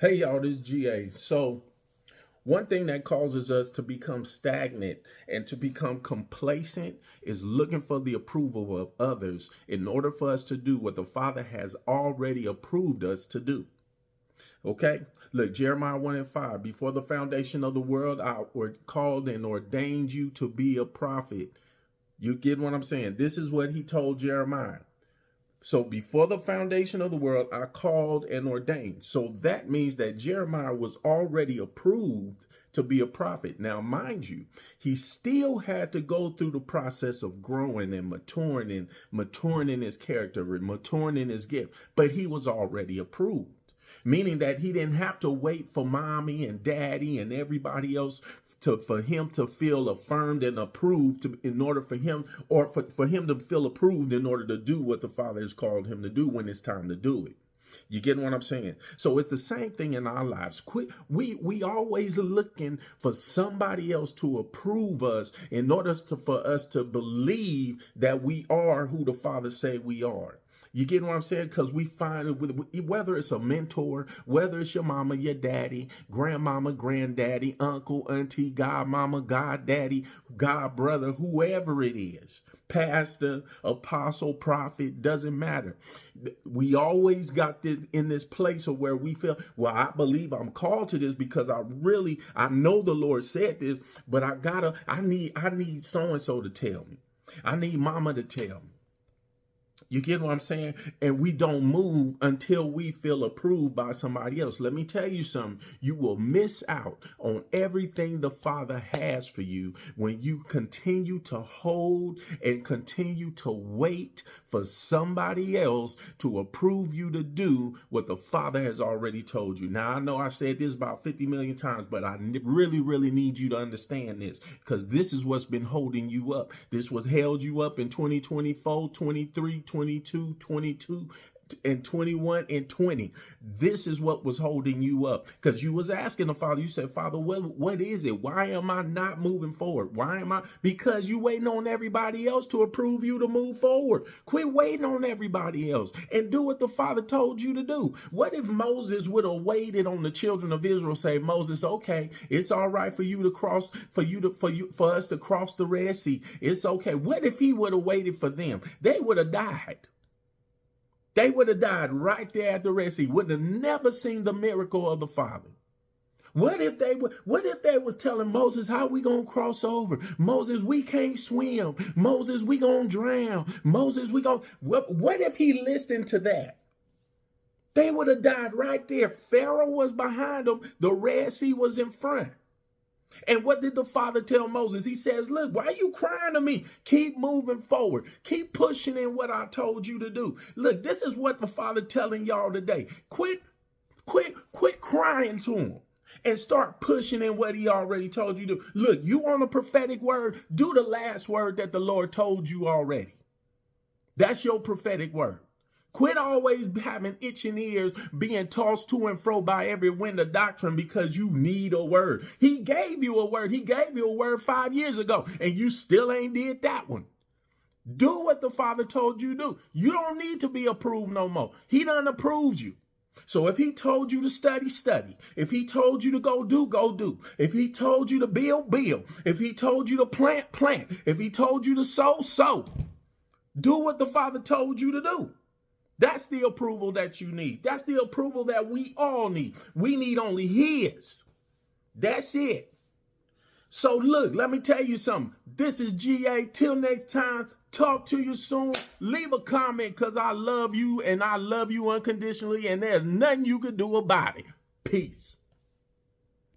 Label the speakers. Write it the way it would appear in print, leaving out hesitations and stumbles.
Speaker 1: Hey y'all, this is GA. So one thing that causes us to become stagnant and to become complacent is looking for the approval of others in order for us to do what the Father has already approved us to do. Okay? Look, Jeremiah 1 and 5, before the foundation of the world, I called and ordained you to be a prophet. You get what I'm saying? This is what he told Jeremiah. So before the foundation of the world, I called and ordained. So that means that Jeremiah was already approved to be a prophet. Now, mind you, he still had to go through the process of growing and maturing in his character and maturing in his gift, but he was already approved. Meaning that he didn't have to wait for mommy and daddy and everybody else for him to feel affirmed and approved in order for him, or for him to feel approved in order to do what the Father has called him to do when it's time to do it. You get what I'm saying? So it's the same thing in our lives. We always looking for somebody else to approve us in order for us to believe that we are who the Father say we are. You get what I'm saying? Because we find it, whether it's a mentor, whether it's your mama, your daddy, grandmama, granddaddy, uncle, auntie, godmama, goddaddy, godbrother, whoever it is, pastor, apostle, prophet, doesn't matter. We always got this in this place of where we feel, well, I believe I'm called to this because I know the Lord said this, but I need so-and-so to tell me. I need mama to tell me. You get what I'm saying? And we don't move until we feel approved by somebody else. Let me tell you something. You will miss out on everything the Father has for you when you continue to hold and continue to wait for somebody else to approve you to do what the Father has already told you. Now, I know I've said this about 50 million times, but I really, really need you to understand this, because this is what's been holding you up. This was held you up in 2024, 23, 22, 22, and 21 and 20. This is what was holding you up, because you was asking the Father. You said, Father, what is it? Why am I not moving forward? Because you waiting on everybody else to approve you to move forward. Quit waiting on everybody else and do what the Father told you to do. What if Moses would have waited on the children of Israel? Say, Moses, okay, it's all right for you to cross, for us to cross the Red Sea. It's okay. What if he would have waited for them? They would have died. They would have died right there at the Red Sea. Would have never seen the miracle of the Father. What if they was telling Moses, how we gonna cross over? Moses, we can't swim. Moses, we gonna drown. Moses, what if he listened to that? They would have died right there. Pharaoh was behind them. The Red Sea was in front. And what did the Father tell Moses? He says, look, why are you crying to me? Keep moving forward. Keep pushing in what I told you to do. Look, this is what the Father telling y'all today. Quit crying to him and start pushing in what he already told you to do. Look, you want a prophetic word? Do the last word that the Lord told you already. That's your prophetic word. Quit always having itching ears, being tossed to and fro by every wind of doctrine because you need a word. He gave you a word. He gave you a word 5 years ago, and you still ain't did that one. Do what the Father told you to do. You don't need to be approved no more. He done approved you. So if he told you to study, study. If he told you to go do, go do. If he told you to build, build. If he told you to plant, plant. If he told you to sow, sow. Do what the Father told you to do. That's the approval that you need. That's the approval that we all need. We need only his. That's it. So look, let me tell you something. This is GA. Till next time, talk to you soon. Leave a comment, because I love you and I love you unconditionally, and there's nothing you can do about it. Peace.